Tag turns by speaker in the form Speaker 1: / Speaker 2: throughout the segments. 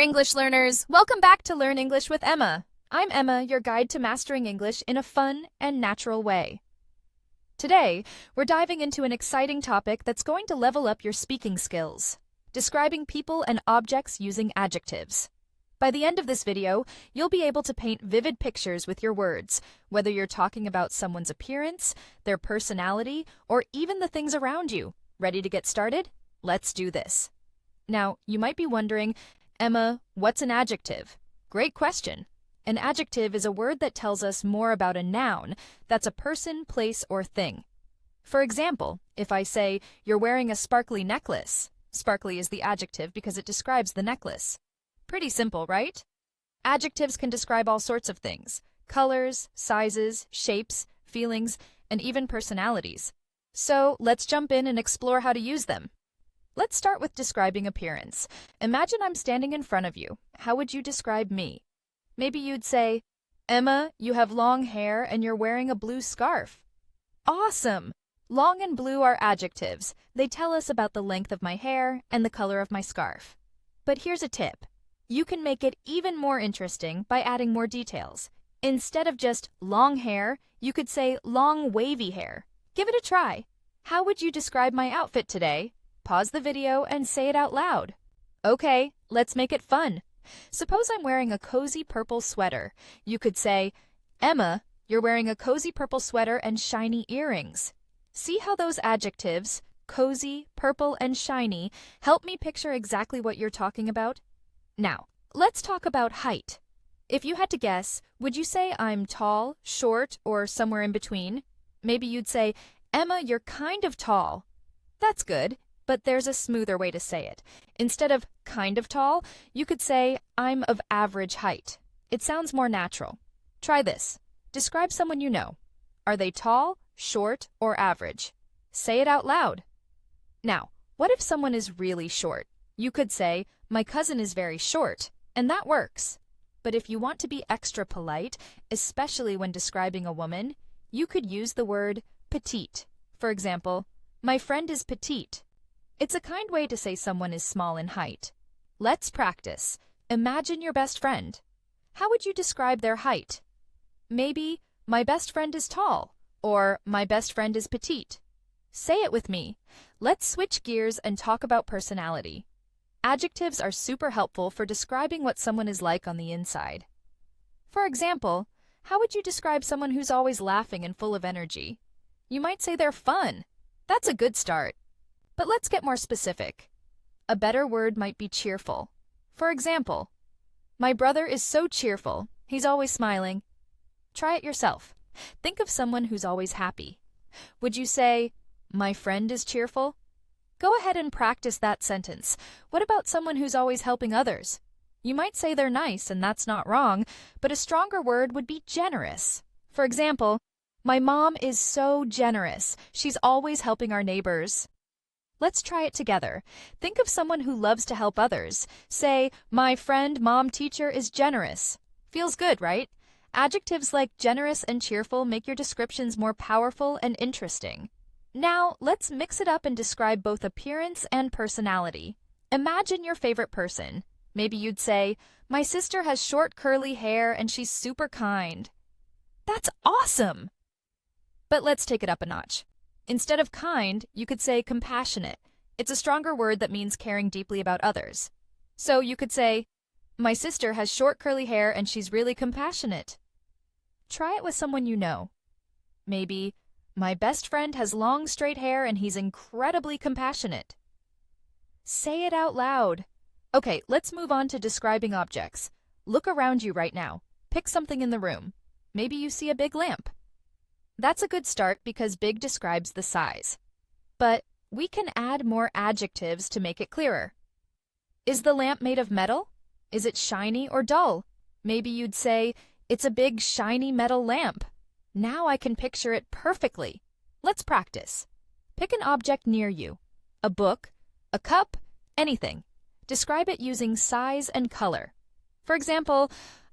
Speaker 1: English learners! Welcome back to Learn English with Emma. I'm Emma, your guide to mastering English in a fun and natural way. Today, we're diving into an exciting topic that's going to level up your speaking skills, describing people and objects using adjectives. By the end of this video, you'll be able to paint vivid pictures with your words, whether you're talking about someone's appearance, their personality, or even the things around you. Ready to get started? Let's do this. Now, you might be wondering, Emma, what's an adjective? Great question. An adjective is a word that tells us more about a noun that's a person, place, or thing. For example, if I say, you're wearing a sparkly necklace, sparkly is the adjective because it describes the necklace. Pretty simple, right? Adjectives can describe all sorts of things: colors, sizes, shapes, feelings, and even personalities. So let's jump in and explore how to use them. Let's start with describing appearance. Imagine I'm standing in front of you. How would you describe me? Maybe you'd say, Emma, you have long hair and you're wearing a blue scarf. Awesome! Long and blue are adjectives. They tell us about the length of my hair and the color of my scarf. But here's a tip. You can make it even more interesting by adding more details. Instead of just long hair, you could say long wavy hair. Give it a try. How would you describe my outfit today? Pause the video and say it out loud. Okay, let's make it fun. Suppose I'm wearing a cozy purple sweater. You could say, Emma, you're wearing a cozy purple sweater and shiny earrings. See how those adjectives, cozy, purple, and shiny, help me picture exactly what you're talking about? Now, let's talk about height. If you had to guess, would you say I'm tall, short, or somewhere in between? Maybe you'd say, Emma, you're kind of tall. That's good. But there's a smoother way to say it. Instead of kind of tall, you could say, I'm of average height. It sounds more natural. Try this. Describe someone you know. Are they tall, short, or average? Say it out loud. Now, what if someone is really short? You could say, my cousin is very short, and that works. But if you want to be extra polite, especially when describing a woman, you could use the word petite. For example, my friend is petite. It's a kind way to say someone is small in height. Let's practice. Imagine your best friend. How would you describe their height? Maybe, my best friend is tall, or my best friend is petite. Say it with me. Let's switch gears and talk about personality. Adjectives are super helpful for describing what someone is like on the inside. For example, how would you describe someone who's always laughing and full of energy? You might say they're fun. That's a good start. But let's get more specific. A better word might be cheerful. For example, my brother is so cheerful. He's always smiling. Try it yourself. Think of someone who's always happy. Would you say, my friend is cheerful? Go ahead and practice that sentence. What about someone who's always helping others? You might say they're nice, and that's not wrong, but a stronger word would be generous. For example, my mom is so generous. She's always helping our neighbors. Let's try it together. Think of someone who loves to help others. Say, my friend, mom, teacher is generous. Feels good, right? Adjectives like generous and cheerful make your descriptions more powerful and interesting. Now, let's mix it up and describe both appearance and personality. Imagine your favorite person. Maybe you'd say, my sister has short curly hair and she's super kind. That's awesome! But let's take it up a notch. Instead of kind, you could say compassionate. It's a stronger word that means caring deeply about others. So you could say, my sister has short curly hair and she's really compassionate. Try it with someone you know. Maybe, my best friend has long straight hair and he's incredibly compassionate. Say it out loud. Okay, let's move on to describing objects. Look around you right now. Pick something in the room. Maybe you see a big lamp. That's a good start because big describes the size. But we can add more adjectives to make it clearer. Is the lamp made of metal? Is it shiny or dull? Maybe you'd say, it's a big shiny metal lamp. Now I can picture it perfectly. Let's practice. Pick an object near you. A book, a cup, anything. Describe it using size and color. For example,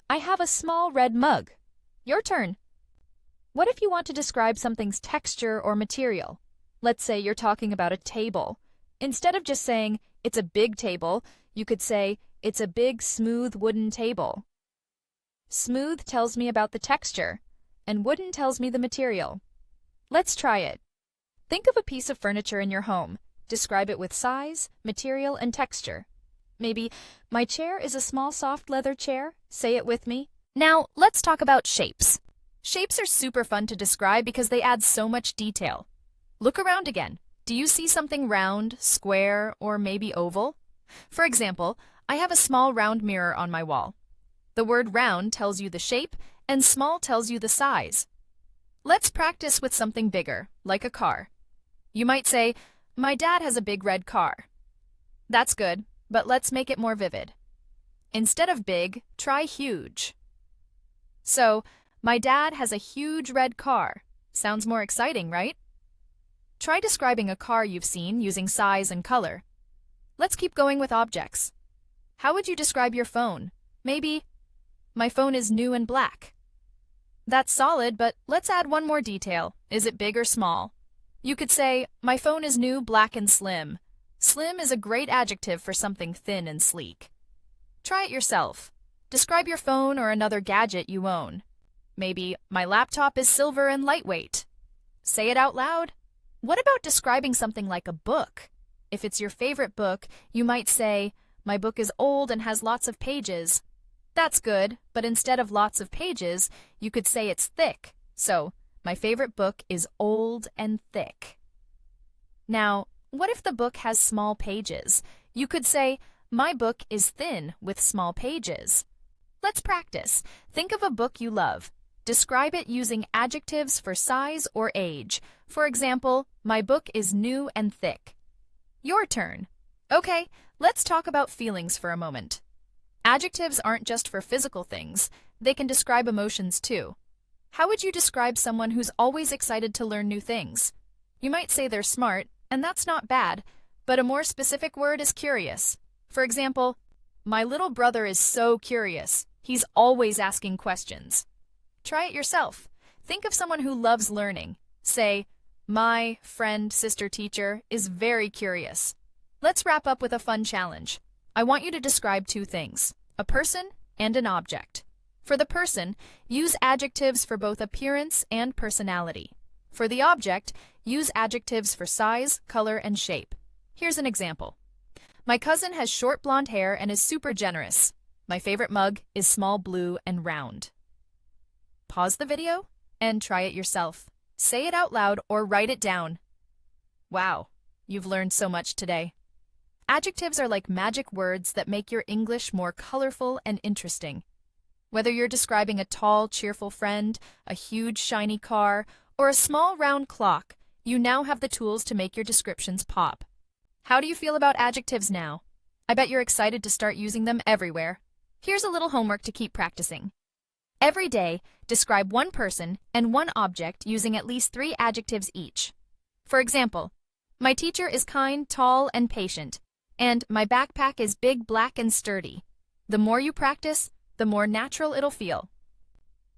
Speaker 1: I have a small red mug. Your turn. What if you want to describe something's texture or material? Let's say you're talking about a table. Instead of just saying, it's a big table, You could say, it's a big, smooth wooden table. Smooth tells me about the texture, and wooden tells me the material. Let's try it. Think of a piece of furniture in your home. Describe it with size, material, and texture. Maybe, my chair is a small soft leather chair. Say it with me. Now, let's talk about shapes. Shapes are super fun to describe because they add so much detail. Look around again. Do you see something round, square, or maybe oval? For example, I have a small round mirror on my wall. The word round tells you the shape, and small tells you the size. Let's practice with something bigger, like a car. You might say, my dad has a big red car. That's good, but let's make it more vivid. Instead of big, try huge. So, my dad has a huge red car. Sounds more exciting, right? Try describing a car you've seen using size and color. Let's keep going with objects. How would you describe your phone? Maybe, my phone is new and black. That's solid, but let's add one more detail. Is it big or small? You could say, my phone is new, black, and slim. Slim is a great adjective for something thin and sleek. Try it yourself. Describe your phone or another gadget you own. Maybe, my laptop is silver and lightweight. Say it out loud. What about describing something like a book? If it's your favorite book, you might say, my book is old and has lots of pages. That's good, but instead of lots of pages, you could say it's thick. So, my favorite book is old and thick. Now, what if the book has small pages? You could say, my book is thin with small pages. Let's practice. Think of a book you love. Describe it using adjectives for size or age. For example, my book is new and thick. Your turn. Okay, let's talk about feelings for a moment. Adjectives aren't just for physical things. They can describe emotions too. How would you describe someone who's always excited to learn new things? You might say they're smart, and that's not bad, but a more specific word is curious. For example, my little brother is so curious. He's always asking questions. Try it yourself. Think of someone who loves learning. Say, my friend, sister, teacher is very curious. Let's wrap up with a fun challenge. I want you to describe two things, a person and an object. For the person, use adjectives for both appearance and personality. For the object, use adjectives for size, color, and shape. Here's an example. My cousin has short blonde hair and is super generous. My favorite mug is small, blue, and round. Pause the video and try it yourself. Say it out loud or write it down. Wow, you've learned so much today. Adjectives are like magic words that make your English more colorful and interesting. Whether you're describing a tall, cheerful friend, a huge, shiny car, or a small, round clock, you now have the tools to make your descriptions pop. How do you feel about adjectives now? I bet you're excited to start using them everywhere. Here's a little homework to keep practicing. Every day, describe one person and one object using at least 3 adjectives each. For example, my teacher is kind, tall, and patient, and my backpack is big, black, and sturdy. The more you practice, the more natural it'll feel.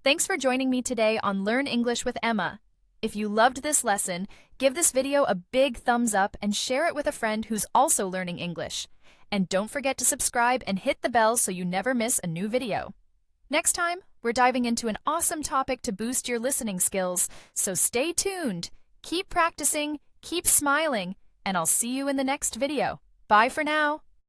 Speaker 1: Thanks for joining me today on Learn English with Emma. If you loved this lesson, give this video a big thumbs up and share it with a friend who's also learning English. And don't forget to subscribe and hit the bell so you never miss a new video. Next time, we're diving into an awesome topic to boost your listening skills, so stay tuned, keep practicing, keep smiling, and I'll see you in the next video. Bye for now.